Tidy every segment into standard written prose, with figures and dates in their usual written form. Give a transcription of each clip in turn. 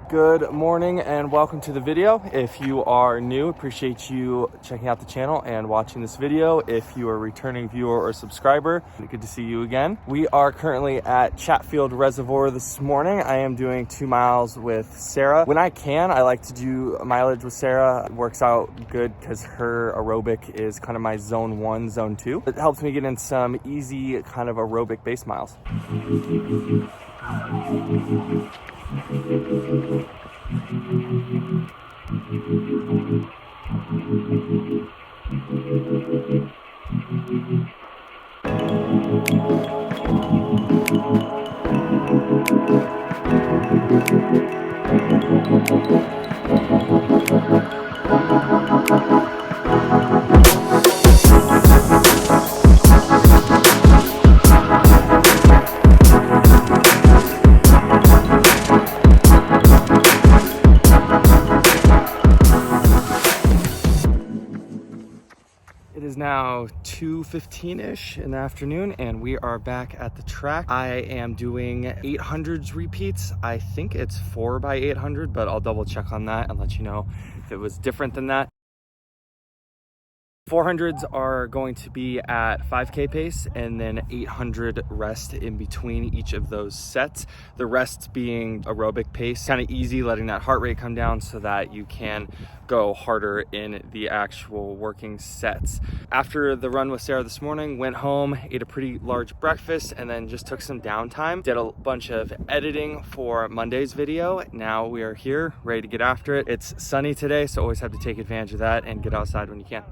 Good morning and welcome to the video. If you are new, appreciate you checking out the channel and watching this video. If you are a returning viewer or subscriber, good to see you again. We are currently at Chatfield Reservoir this morning. I am doing 2 miles with Sarah. When I can, I like to do mileage with Sarah. It works out good because her aerobic is kind of my zone 1, zone 2. It helps me get in some easy kind of aerobic base miles. It is now 2:15-ish in the afternoon and we are back at the track. I am doing 800s repeats. I think it's 4x800, but I'll double check on that and let you know if it was different than that. 400s are going to be at 5K pace and then 800 rest in between each of those sets. The rest being aerobic pace, kind of easy, letting that heart rate come down so that you can go harder in the actual working sets. After the run with Sarah this morning, went home, ate a pretty large breakfast, and then just took some downtime. Did a bunch of editing for Monday's video. Now we are here, ready to get after it. It's sunny today, so always have to take advantage of that and get outside when you can.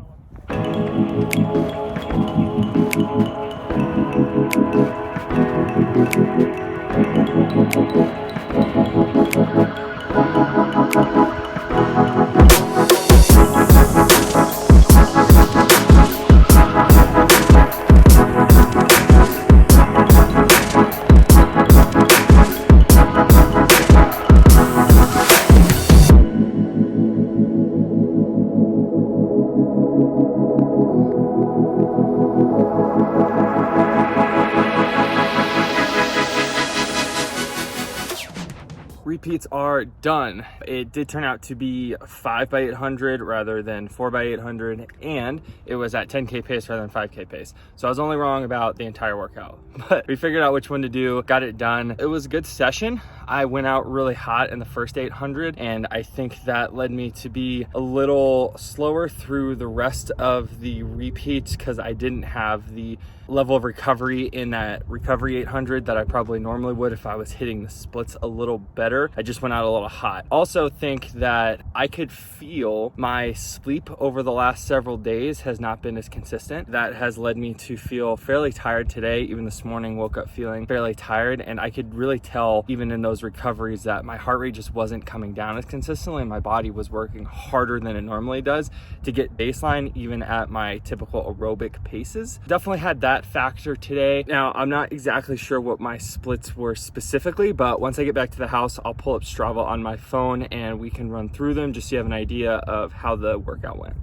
Repeats are done. It did turn out to be 5x800 rather than 4x800, and it was at 10K pace rather than 5K pace. So I was only wrong about the entire workout, but we figured out which one to do, got it done. It was a good session. I went out really hot in the first 800, and I think that led me to be a little slower through the rest of the repeats because I didn't have the level of recovery in that recovery 800 that I probably normally would if I was hitting the splits a little better. I just went out a little hot. Also think that I could feel my sleep over the last several days has not been as consistent. That has led me to feel fairly tired today. Even this morning, woke up feeling fairly tired, and I could really tell even in those recoveries that my heart rate just wasn't coming down as consistently, and my body was working harder than it normally does to get baseline even at my typical aerobic paces. Definitely had that factor today. Now, I'm not exactly sure what my splits were specifically, but once I get back to the house, I'll pull up Strava on my phone and we can run through them just so you have an idea of how the workout went.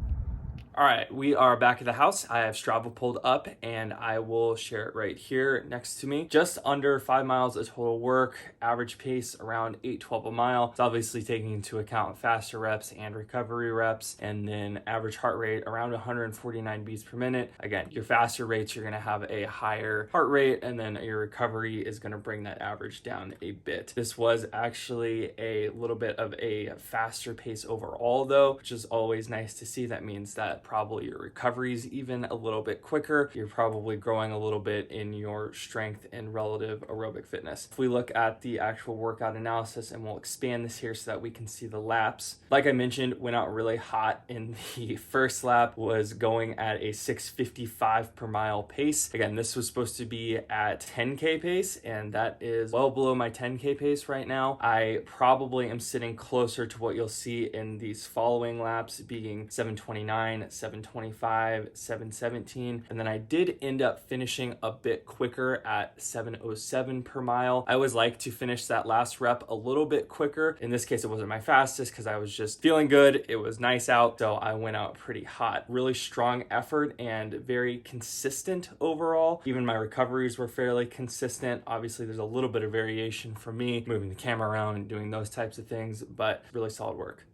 All right, we are back at the house. I have Strava pulled up and I will share it right here next to me. Just under 5 miles of total work, average pace around 8:12 a mile. It's obviously taking into account faster reps and recovery reps, and then average heart rate around 149 beats per minute. Again, your faster rates, you're gonna have a higher heart rate, and then your recovery is gonna bring that average down a bit. This was actually a little bit of a faster pace overall though, which is always nice to see. That means that probably your recovery is even a little bit quicker. You're probably growing a little bit in your strength and relative aerobic fitness. If we look at the actual workout analysis, and we'll expand this here so that we can see the laps. Like I mentioned, went out really hot in the first lap, was going at a 6:55 per mile pace. Again, this was supposed to be at 10K pace, and that is well below my 10K pace right now. I probably am sitting closer to what you'll see in these following laps, being 7:29, 7:25, 7:17, and then I did end up finishing a bit quicker at 7:07 per mile. I always like to finish that last rep a little bit quicker. In this case, it wasn't my fastest because I was just feeling good. It was nice out, so I went out pretty hot. Really strong effort and very consistent overall. Even my recoveries were fairly consistent. Obviously, there's a little bit of variation for me moving the camera around and doing those types of things, but really solid work.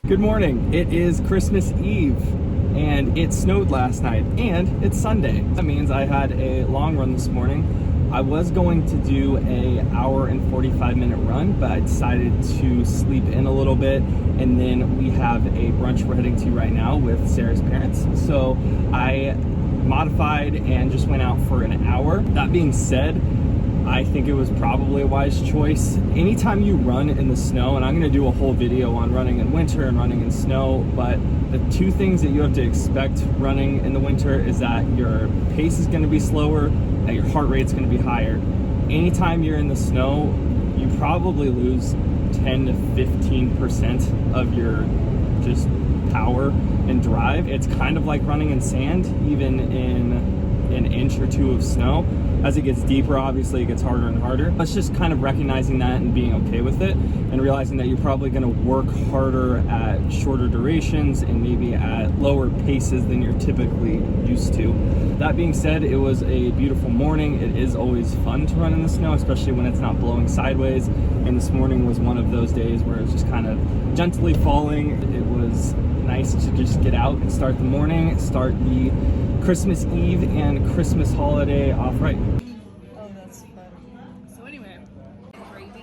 Good morning. It is Christmas Eve and it snowed last night and it's Sunday. That means I had a long run this morning. I was going to do an hour and 45-minute run, but I decided to sleep in a little bit, and then we have a brunch we're heading to right now with Sarah's parents. So I modified and just went out for an hour. That being said, I think it was probably a wise choice. Anytime you run in the snow, and I'm gonna do a whole video on running in winter and running in snow, but the two things that you have to expect running in the winter is that your pace is gonna be slower, that your heart rate's gonna be higher. Anytime you're in the snow, you probably lose 10 to 15% of your just power and drive. It's kind of like running in sand, even in an inch or two of snow. As it gets deeper, obviously it gets harder and harder. It's just kind of recognizing that and being okay with it, and realizing that you're probably gonna work harder at shorter durations and maybe at lower paces than you're typically used to. That being said, it was a beautiful morning. It is always fun to run in the snow, especially when it's not blowing sideways. And this morning was one of those days where it was just kind of gently falling. It was nice to just get out and start the morning, start the Christmas Eve and Christmas holiday off right. Oh, that's fun. So anyway, gravy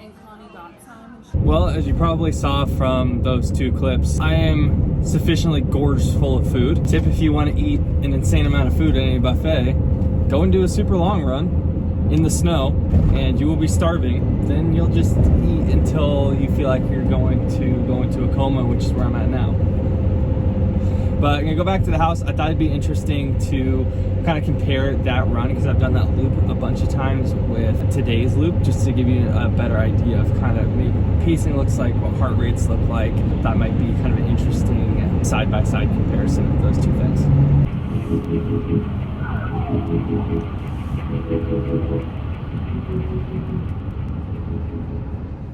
and Connie got some. Well, as you probably saw from those two clips, I am sufficiently gorged full of food. Tip: if you want to eat an insane amount of food at any buffet, go and do a super long run in the snow and you will be starving. Then you'll just eat until you feel like you're going to go into a coma, which is where I'm at now. But I'm gonna go back to the house. I thought it'd be interesting to kind of compare that run, because I've done that loop a bunch of times with today's loop, just to give you a better idea of kind of maybe what pacing looks like, what heart rates look like. That might be kind of an interesting side-by-side comparison of those two things.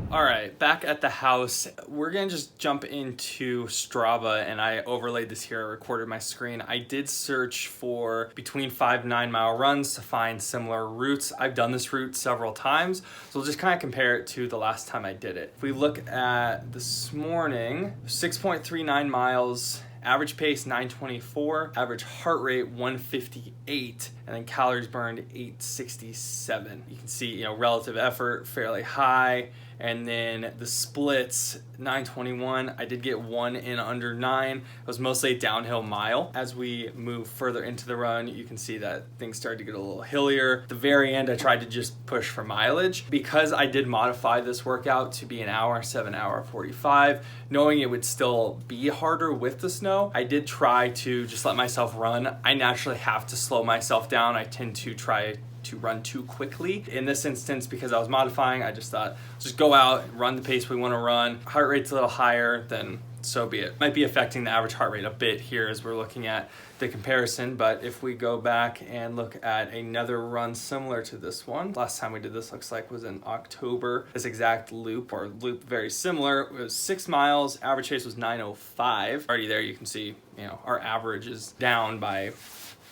All right, back at the house, we're gonna just jump into Strava, and I overlaid this here, I recorded my screen. I did search for between 5 and 9 mile runs to find similar routes. I've done this route several times, so we'll just kind of compare it to the last time I did it. If we look at this morning, 6.39 miles, average pace 924, average heart rate 158, and then calories burned 867. You can see, relative effort fairly high. And then the splits, 921, I did get one in under 9. It was mostly a downhill mile. As we move further into the run, you can see that things started to get a little hillier. At the very end, I tried to just push for mileage. Because I did modify this workout to be an hour, 7 hour 45, knowing it would still be harder with the snow, I did try to just let myself run. I naturally have to slow myself down. I tend to try to run too quickly. In this instance, because I was modifying, I just thought, let's just go out, run the pace we want to run. Heart rate's a little higher, then so be it. Might be affecting the average heart rate a bit here as we're looking at the comparison, but if we go back and look at another run similar to this one, last time we did this looks like was in October. This exact loop, or loop very similar, it was 6 miles, average pace was 905. Already there you can see, our average is down by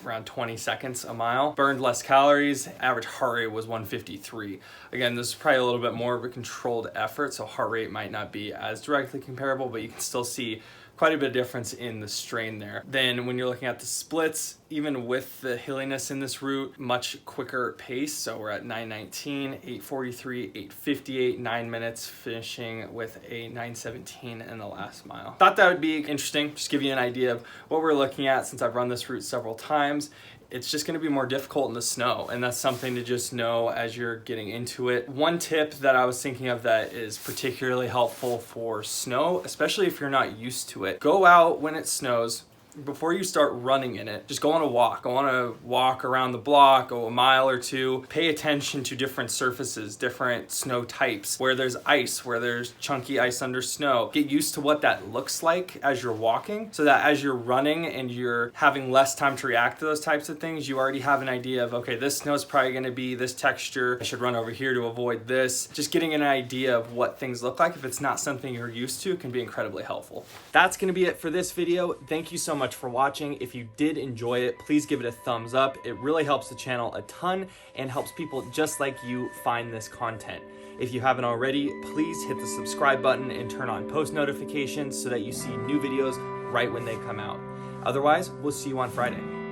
around 20 seconds a mile. Burned less calories, average heart rate was 153. Again, this is probably a little bit more of a controlled effort, so heart rate might not be as directly comparable, but you can still see quite a bit of difference in the strain there. Then when you're looking at the splits, even with the hilliness in this route, much quicker pace. So we're at 9:19, 8:43, 8:58, 9 minutes, finishing with a 9:17 in the last mile. Thought that would be interesting, just give you an idea of what we're looking at since I've run this route several times. It's just going to be more difficult in the snow, and that's something to just know as you're getting into it. One tip that I was thinking of that is particularly helpful for snow, especially if you're not used to it. Go out when it snows. Before you start running in it, just go on a walk. Go on a walk around the block, go a mile or two. Pay attention to different surfaces, different snow types, where there's ice, where there's chunky ice under snow. Get used to what that looks like as you're walking, so that as you're running and you're having less time to react to those types of things, you already have an idea of, okay, this snow is probably gonna be this texture. I should run over here to avoid this. Just getting an idea of what things look like, if it's not something you're used to, can be incredibly helpful. That's gonna be it for this video. Thank you so much for watching. If you did enjoy it, please give it a thumbs up. It really helps the channel a ton and helps people just like you find this content. If you haven't already, please hit the subscribe button and turn on post notifications so that you see new videos right when they come out. Otherwise, we'll see you on Friday.